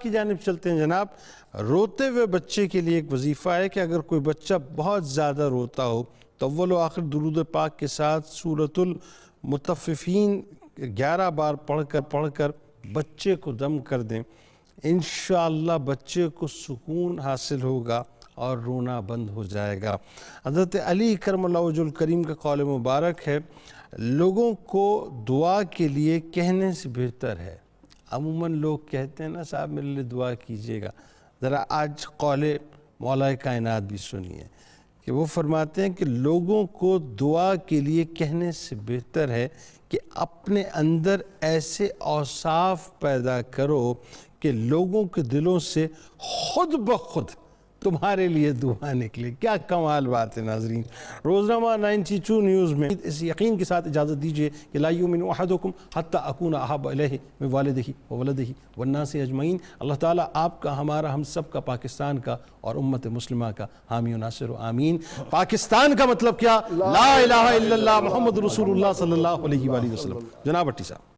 کی جانب چلتے ہیں جناب۔ روتے ہوئے بچے کے لیے ایک وظیفہ ہے کہ اگر کوئی بچہ بہت زیادہ روتا ہو تو اول و آخر درود پاک کے ساتھ سورۃ المطففین 11 بار پڑھ کر بچے کو دم کر دیں، انشاءاللہ بچے کو سکون حاصل ہوگا اور رونا بند ہو جائے گا۔ حضرت علی کرم اللہ وجہ الکریم کا قول مبارک ہے، لوگوں کو دعا کے لیے کہنے سے بہتر ہے۔ عموماً لوگ کہتے ہیں نا صاحب میرے لیے دعا کیجیے گا، ذرا آج قول مولا کائنات بھی سنیے کہ وہ فرماتے ہیں کہ لوگوں کو دعا کے لیے کہنے سے بہتر ہے کہ اپنے اندر ایسے اوصاف پیدا کرو کہ لوگوں کے دلوں سے خود بخود تمہارے لیے دعا نکلے۔ کیا کمال بات ہے ناظرین۔ روزنامہ 92 نیوز میں اس یقین کے ساتھ اجازت دیجیے کہ لا یؤمن احدکم حتی اکون احب الیہ من والدہ وولدہ والناس اجمعین۔ اللہ تعالیٰ آپ کا، ہمارا، ہم سب کا، پاکستان کا اور امت مسلمہ کا حامی و ناصر و آمین۔ پاکستان کا مطلب کیا؟ لا الہ الا اللہ محمد رسول اللہ صلی اللہ علیہ وآلہ وسلم۔ جناب بھٹی صاحب۔